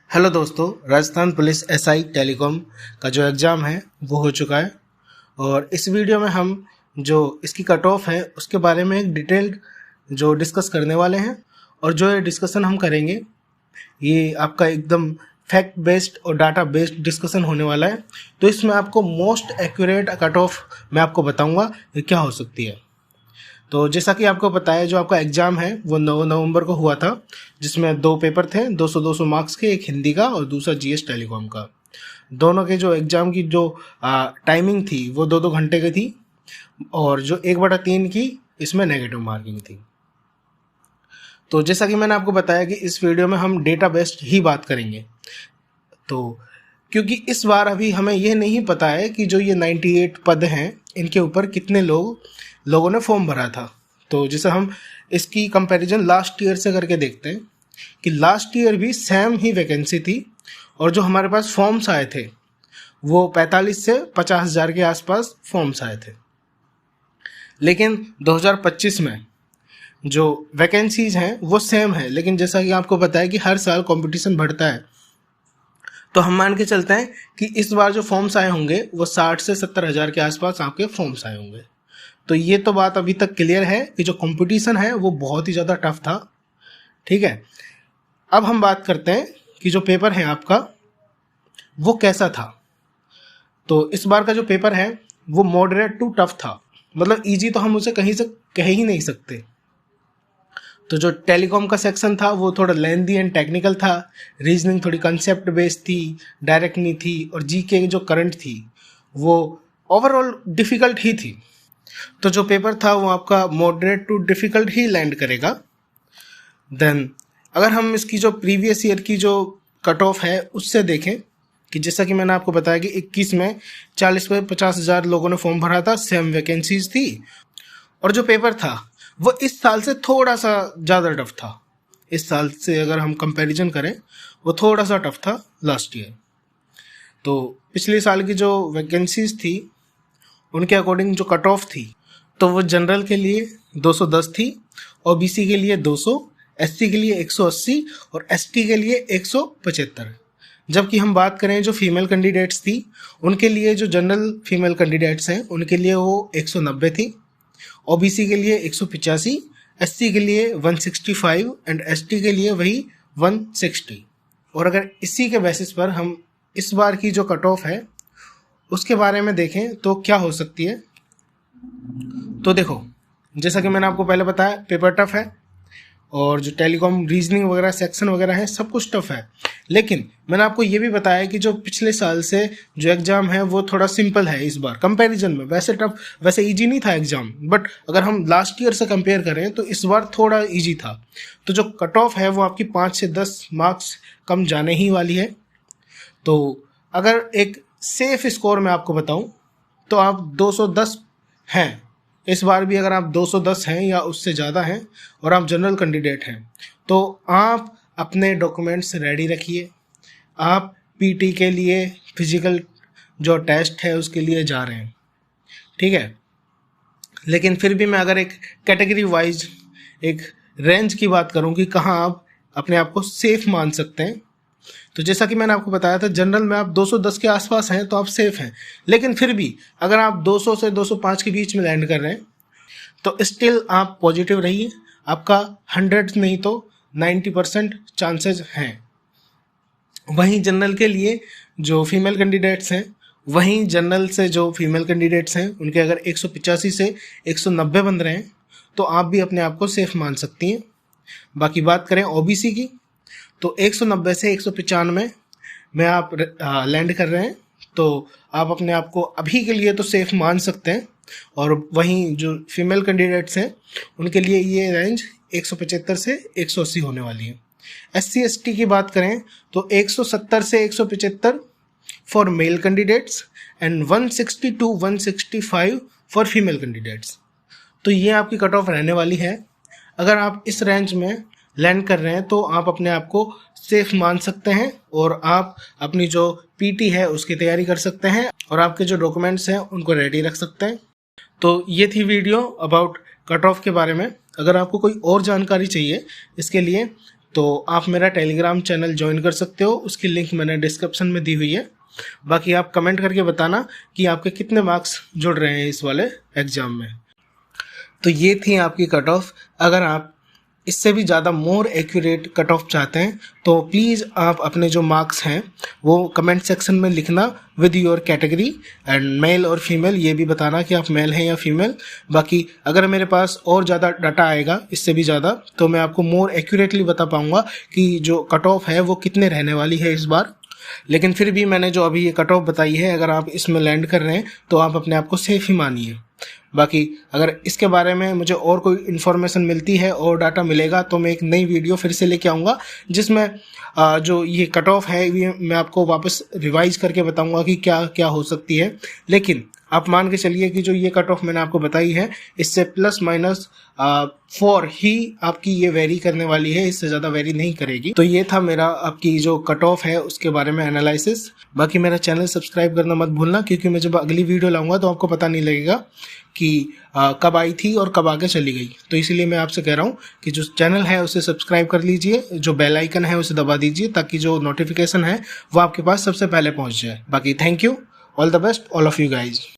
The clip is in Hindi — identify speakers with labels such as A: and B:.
A: हेलो दोस्तों, राजस्थान पुलिस एसआई टेलीकॉम का जो एग्ज़ाम है वो हो चुका है। और इस वीडियो में हम जो इसकी कट ऑफ है उसके बारे में एक डिटेल्ड जो डिस्कस करने वाले हैं। और जो ये डिस्कशन हम करेंगे ये आपका एकदम फैक्ट बेस्ड और डाटा बेस्ड डिस्कशन होने वाला है। तो इसमें आपको मोस्ट एक्यूरेट कट ऑफ मैं आपको बताऊँगा कि क्या हो सकती है। तो जैसा कि आपको पता है, जो आपका एग्ज़ाम है वो 9 नवंबर को हुआ था, जिसमें 2 पेपर थे 200-200 मार्क्स के, एक हिंदी का और दूसरा जीएस टेलीकॉम का। दोनों के जो एग्ज़ाम की जो टाइमिंग थी वो 2-2 घंटे की थी, और जो 1/3 की इसमें नेगेटिव मार्किंग थी। तो जैसा कि मैंने आपको बताया कि इस वीडियो में हम डेटा बेस्ड ही बात करेंगे। तो क्योंकि इस बार अभी हमें ये नहीं पता है कि जो ये 98 पद हैं इनके ऊपर कितने लोगों ने फॉर्म भरा था। तो जैसे हम इसकी कंपैरिजन लास्ट ईयर से करके देखते हैं कि लास्ट ईयर भी सेम ही वैकेंसी थी, और जो हमारे पास फॉर्म्स आए थे वो 45 से 50 हज़ार के आसपास फॉर्म्स आए थे। लेकिन 2025 में जो वैकेंसीज हैं वो सेम है, लेकिन जैसा कि आपको पता है कि हर साल कंपटीशन बढ़ता है, तो हम मान के चलते हैं कि इस बार जो फॉर्म्स आए होंगे वो 60 से 70 हज़ार के आसपास आपके फॉर्म्स आए होंगे। तो ये तो बात अभी तक क्लियर है कि जो कंपटीशन है वो बहुत ही ज़्यादा टफ था। ठीक है, अब हम बात करते हैं कि जो पेपर है आपका वो कैसा था। तो इस बार का जो पेपर है वो मॉडरेट टू टफ था, मतलब इजी तो हम उसे कहीं से कह ही नहीं सकते। तो जो टेलीकॉम का सेक्शन था वो थोड़ा लेंदी एंड टेक्निकल था, रीजनिंग थोड़ी कंसेप्ट बेस्ड थी, डायरेक्ट नहीं थी, और जीके जो करंट थी वो ओवरऑल डिफ़िकल्ट ही थी। तो जो पेपर था वो आपका मॉडरेट टू डिफ़िकल्ट ही लैंड करेगा। देन अगर हम इसकी जो प्रीवियस ईयर की जो कट ऑफ है उससे देखें कि जैसा कि मैंने आपको बताया कि 21 में 40 से 50 हज़ार लोगों ने फॉर्म भरा था, सेम वैकेंसीज थी, और जो पेपर था वो इस साल से थोड़ा सा ज़्यादा टफ था। इस साल से अगर हम कंपैरिजन करें वो थोड़ा सा टफ था लास्ट ईयर। तो पिछले साल की जो वैकेंसीज थी उनके अकॉर्डिंग जो कट ऑफ थी तो वो जनरल के लिए 210 थी, ओबीसी के लिए 200, एससी के लिए 180 और एसटी के लिए 175। जबकि हम बात करें जो फीमेल कैंडिडेट्स थी उनके लिए, जो जनरल फीमेल कैंडिडेट्स हैं उनके लिए वो 190 थी, ओबीसी के लिए 185, एससी के लिए 165 एंड एसटी के लिए वही 160। और अगर इसी के बेसिस पर हम इस बार की जो कट ऑफ है उसके बारे में देखें तो क्या हो सकती है। तो देखो, जैसा कि मैंने आपको पहले बताया पेपर टफ है, और जो टेलीकॉम रीजनिंग वगैरह सेक्शन वगैरह है सब कुछ टफ है। लेकिन मैंने आपको ये भी बताया कि जो पिछले साल से जो एग्ज़ाम है वो थोड़ा सिंपल है इस बार कंपैरिजन में। वैसे टफ, वैसे इजी नहीं था एग्ज़ाम, बट अगर हम लास्ट ईयर से कंपेयर करें तो इस बार थोड़ा इजी था। तो जो कट ऑफ है वो आपकी 5 से 10 मार्क्स कम जाने ही वाली है। तो अगर एक सेफ स्कोर मैं आपको बताऊं तो आप 210 हैं इस बार भी। अगर आप 210 हैं या उससे ज़्यादा हैं और आप जनरल कैंडिडेट हैं तो आप अपने डॉक्यूमेंट्स रेडी रखिए। आप पीटी के लिए फिजिकल जो टेस्ट है उसके लिए जा रहे हैं, ठीक है। लेकिन फिर भी मैं अगर एक कैटेगरी वाइज एक रेंज की बात करूं कि कहाँ आप अपने आप को सेफ मान सकते हैं, तो जैसा कि मैंने आपको बताया था जनरल में आप 210 के आसपास हैं तो आप सेफ हैं। लेकिन फिर भी अगर आप 200 से 205 के बीच में लैंड कर रहे हैं तो स्टिल आप पॉजिटिव रहिए। आपका 100 नहीं तो 90% चांसेस हैं। वहीं जनरल के लिए जो फीमेल कैंडिडेट्स हैं, वहीं जनरल से जो फीमेल कैंडिडेट्स हैं उनके अगर 185 से 190 बन रहे हैं तो आप भी अपने आप को सेफ मान सकती हैं। बाकी बात करें ओबीसी की तो 190 से 195 में आप लैंड कर रहे हैं तो आप अपने आप को अभी के लिए तो सेफ मान सकते हैं। और वहीं जो फीमेल कैंडिडेट्स हैं उनके लिए ये रेंज 175 से 180 होने वाली है। एससी एसटी की बात करें तो 170 से 175 for male candidates and 160 to 165 for female candidates. तो ये आपकी कट ऑफ रहने वाली है। अगर आप इस रेंज में लैंड कर रहे हैं तो आप अपने आप को सेफ मान सकते हैं, और आप अपनी जो पीटी है उसकी तैयारी कर सकते हैं, और आपके जो डॉक्यूमेंट्स हैं उनको रेडी रख सकते हैं। तो ये थी वीडियो अबाउट कट ऑफ के बारे में। अगर आपको कोई और जानकारी चाहिए इसके लिए तो आप मेरा टेलीग्राम चैनल ज्वाइन कर सकते हो, उसकी लिंक मैंने डिस्क्रिप्शन में दी हुई है। बाकी आप कमेंट करके बताना कि आपके कितने मार्क्स जुड़ रहे हैं इस वाले एग्ज़ाम में। तो ये थी आपकी कट ऑफ। अगर आप इससे भी ज़्यादा मोर एक्यूरेट कट ऑफ चाहते हैं तो प्लीज़ आप अपने जो मार्क्स हैं वो कमेंट सेक्शन में लिखना with your category and male और फीमेल, ये भी बताना कि आप मेल हैं या फीमेल। बाकी अगर मेरे पास और ज़्यादा डाटा आएगा इससे भी ज़्यादा तो मैं आपको मोर एक्यूरेटली बता पाऊँगा कि जो कट ऑफ है वो कितने रहने वाली है इस बार। लेकिन फिर भी मैंने जो अभी ये कट ऑफ बताई है, अगर आप इसमें लैंड कर रहे हैं तो आप अपने आप को सेफ ही मानिए। बाकी अगर इसके बारे में मुझे और कोई इन्फॉर्मेशन मिलती है और डाटा मिलेगा तो मैं एक नई वीडियो फिर से लेके आऊँगा जिसमें जो ये कट ऑफ है ये मैं आपको वापस रिवाइज करके बताऊँगा कि क्या क्या हो सकती है। लेकिन आप मान के चलिए कि जो ये कट ऑफ मैंने आपको बताई है इससे प्लस माइनस 4 ही आपकी ये वेरी करने वाली है, इससे ज़्यादा वेरी नहीं करेगी। तो ये था मेरा आपकी जो कट ऑफ है उसके बारे में एनालिसिस। बाकी मेरा चैनल सब्सक्राइब करना मत भूलना, क्योंकि मैं जब अगली वीडियो लाऊंगा तो आपको पता नहीं लगेगा कि कब आई थी और कब आगे चली गई। तो इसीलिए मैं आपसे कह रहा हूँ कि जो चैनल है उसे सब्सक्राइब कर लीजिए, जो बेल आइकन है उसे दबा दीजिए ताकि जो नोटिफिकेशन है वो आपके पास सबसे पहले पहुँच जाए। बाकी thank you, all the best all of you guys.